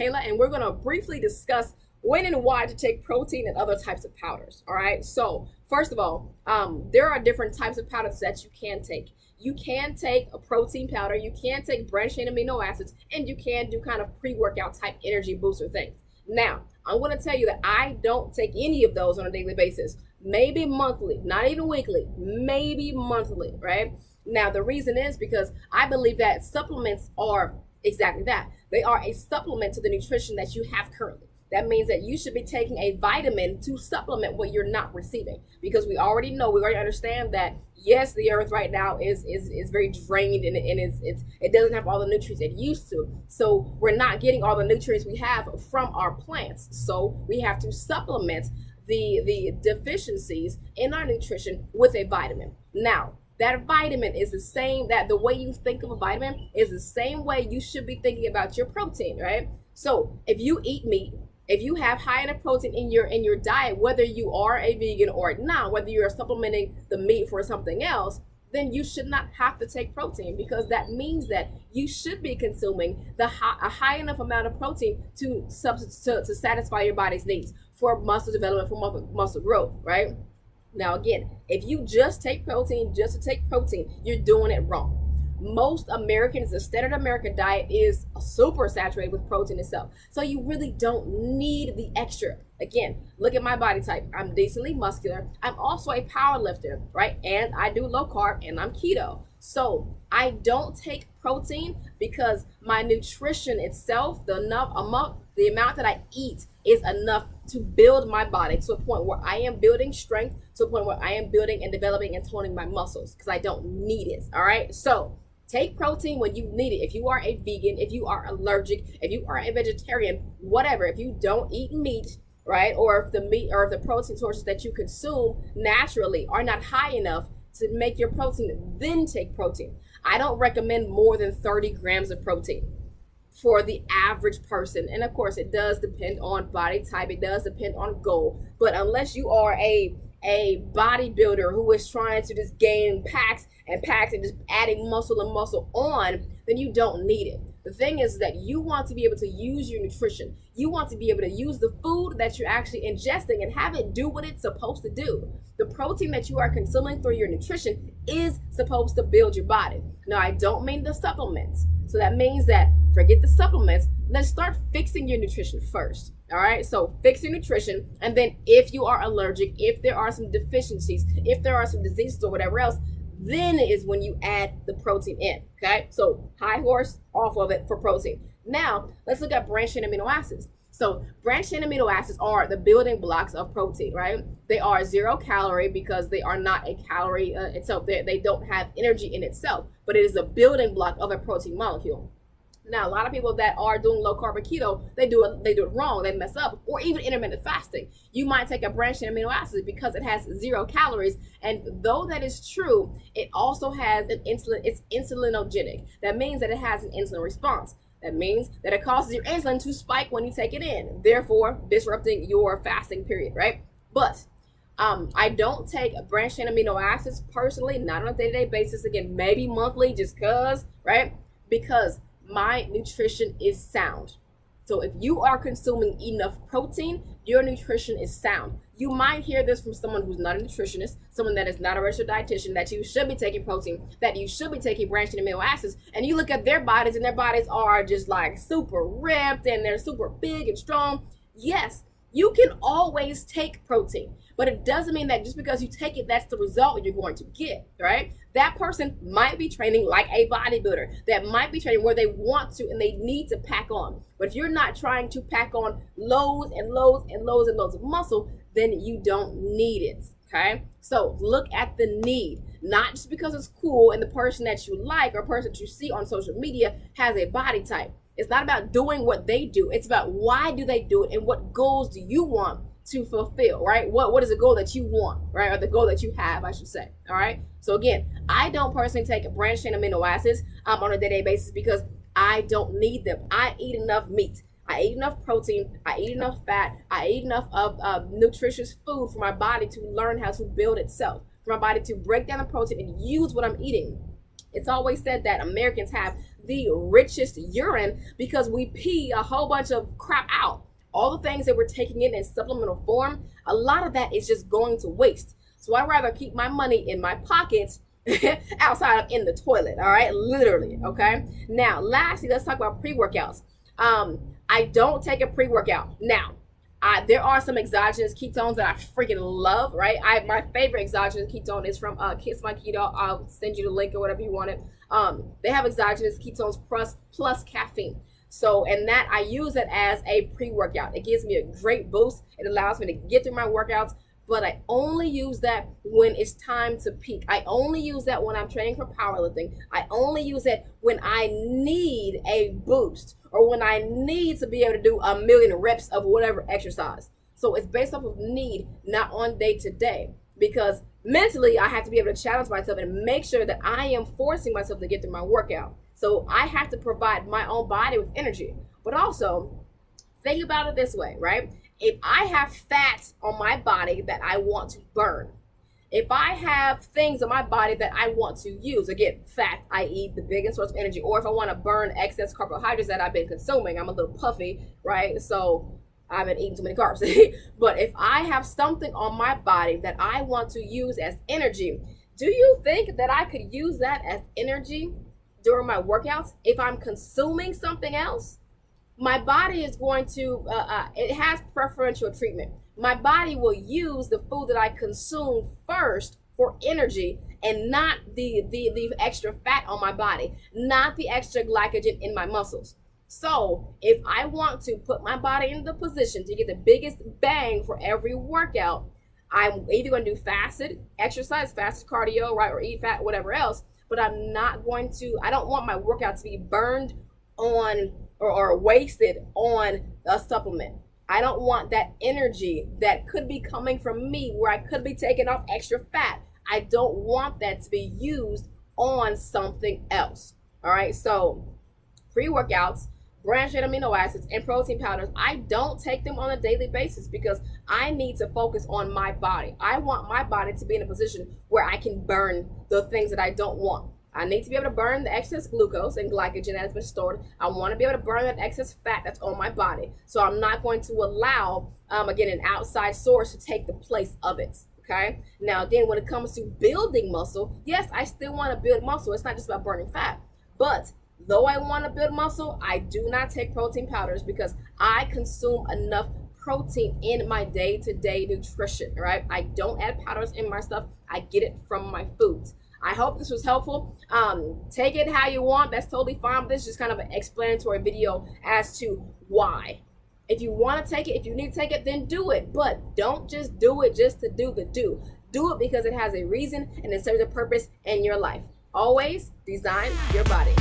Kayla, and we're going to briefly discuss when and why to take protein and other types of powders. All right. So first of all, there are different types of powders that you can take. You can take a protein powder, you can take branched chain amino acids, and you can do kind of pre-workout type energy booster things. Now, I'm going to tell you that I don't take any of those on a daily basis. Maybe monthly, not even weekly, maybe monthly, right? Now, the reason is because I believe that supplements are exactly that. They are a supplement to the nutrition that you have currently. That means that you should be taking a vitamin to supplement what you're not receiving, because we already understand that yes, the earth right now is very drained, and it doesn't have all the nutrients it used to. So we're not getting all the nutrients we have from our plants. So we have to supplement the deficiencies in our nutrition with a vitamin. Now, that vitamin is the way you think of a vitamin is the same way you should be thinking about your protein, right? So if you eat meat, if you have high enough protein in your diet, whether you are a vegan or not, whether you're supplementing the meat for something else, then you should not have to take protein, because that means that you should be consuming a high enough amount of protein to satisfy your body's needs for muscle development, for muscle growth, right? Now, again, if you just take protein just to take protein, you're doing it wrong. Most Americans, the standard American diet is super saturated with protein itself. So you really don't need the extra. Again, look at my body type. I'm decently muscular. I'm also a power lifter, right? And I do low carb and I'm keto. So I don't take protein because my nutrition itself, the amount that I eat is enough to build my body to a point where I am building strength, to a point where I am building and developing and toning my muscles, because I don't need it. All right. So take protein when you need it. If you are a vegan, if you are allergic, if you are a vegetarian, whatever, if you don't eat meat, right? Or if the meat or if the protein sources that you consume naturally are not high enough to make your protein, then take protein. I don't recommend more than 30 grams of protein for the average person. And of course, it does depend on body type. It does depend on goal. But unless you are a bodybuilder who is trying to just gain packs and just adding muscle and muscle on, then you don't need it. The thing is that you want to be able to use your nutrition. You want to be able to use the food that you're actually ingesting and have it do what it's supposed to do. The protein that you are consuming through your nutrition is supposed to build your body. Now, I don't mean the supplements. So that means that forget the supplements. Let's start fixing your nutrition first. All right. So fix your nutrition. And then if you are allergic, if there are some deficiencies, if there are some diseases or whatever else, then is when you add the protein in. Okay. So high horse off of it for protein. Now let's look at branched chain amino acids. So branched chain amino acids are the building blocks of protein, right? They are 0 calorie because they are not a calorie itself. They don't have energy in itself, but it is a building block of a protein molecule. Now, a lot of people that are doing low carb or keto, they do it wrong. They mess up. Or even intermittent fasting. You might take a branched chain amino acid because it has 0 calories. And though that is true, it also has it's insulinogenic. That means that it has an insulin response. That means that it causes your insulin to spike when you take it in, therefore disrupting your fasting period, right? But I don't take branched chain amino acids personally, not on a day-to-day basis. Again, maybe monthly, just cause, right? Because my nutrition is sound. So if you are consuming enough protein, your nutrition is sound. You might hear this from someone who's not a nutritionist, someone that is not a registered dietitian, that you should be taking protein, that you should be taking branched chain amino acids, and you look at their bodies and their bodies are just like super ripped and they're super big and strong. Yes, you can always take protein, but it doesn't mean that just because you take it, that's the result you're going to get, right? That person might be training like a bodybuilder, that might be training where they want to and they need to pack on. But if you're not trying to pack on loads and loads and loads and loads of muscle, then you don't need it, okay? So look at the need, not just because it's cool and the person that you like or person that you see on social media has a body type. It's not about doing what they do. It's about why do they do it and what goals do you want to fulfill, right? What is the goal that you want, right? Or the goal that you have, I should say, all right? So again, I don't personally take a branched chain amino acids on a day-to-day basis because I don't need them. I eat enough meat. I eat enough protein. I eat enough fat. I eat enough of nutritious food for my body to learn how to build itself, for my body to break down the protein and use what I'm eating. It's always said that Americans have the richest urine because we pee a whole bunch of crap out. All the things that we're taking in supplemental form, a lot of that is just going to waste. So I'd rather keep my money in my pockets outside of in the toilet, all right? Literally, okay? Now, lastly, let's talk about pre-workouts. I don't take a pre-workout. Now, there are some exogenous ketones that I freaking love, right? My favorite exogenous ketone is from Kiss My Keto. I'll send you the link or whatever you want it. They have exogenous ketones plus caffeine. So, and that I use it as a pre-workout. It gives me a great boost. It allows me to get through my workouts, but I only use that when it's time to peak. I only use that when I'm training for powerlifting. I only use it when I need a boost or when I need to be able to do 1,000,000 reps of whatever exercise. So it's based off of need, not on day to day, because mentally I have to be able to challenge myself and make sure that I am forcing myself to get through my workout. So I have to provide my own body with energy. But also, think about it this way, right? If I have fat on my body that I want to burn, if I have things on my body that I want to use, again, fat, i.e. the biggest source of energy, or if I want to burn excess carbohydrates that I've been consuming, I'm a little puffy, right? So I've been eating too many carbs. But if I have something on my body that I want to use as energy, do you think that I could use that as energy during my workouts? If I'm consuming something else, my body is going to, it has preferential treatment. My body will use the food that I consume first for energy and not the extra fat on my body, not the extra glycogen in my muscles. So if I want to put my body in the position to get the biggest bang for every workout, I'm either going to do fasted exercise, fasted cardio, right, or eat fat, whatever else, but I'm not going to, I don't want my workout to be burned on or wasted on a supplement. I don't want that energy that could be coming from me where I could be taking off extra fat. I don't want that to be used on something else. All right, so pre-workouts, branched chain amino acids, and protein powders, I don't take them on a daily basis because I need to focus on my body. I want my body to be in a position where I can burn the things that I don't want. I need to be able to burn the excess glucose and glycogen that has been stored. I want to be able to burn that excess fat that's on my body. So I'm not going to allow, again, an outside source to take the place of it. Okay. Now, again, when it comes to building muscle, yes, I still want to build muscle. It's not just about burning fat. But though I want to build muscle, I do not take protein powders because I consume enough protein in my day-to-day nutrition, right? I don't add powders in my stuff. I get it from my foods. I hope this was helpful. Take it how you want. That's totally fine. But this is just kind of an explanatory video as to why. If you want to take it, if you need to take it, then do it. But don't just do it just to do the do. Do it because it has a reason and it serves a purpose in your life. Always design your body.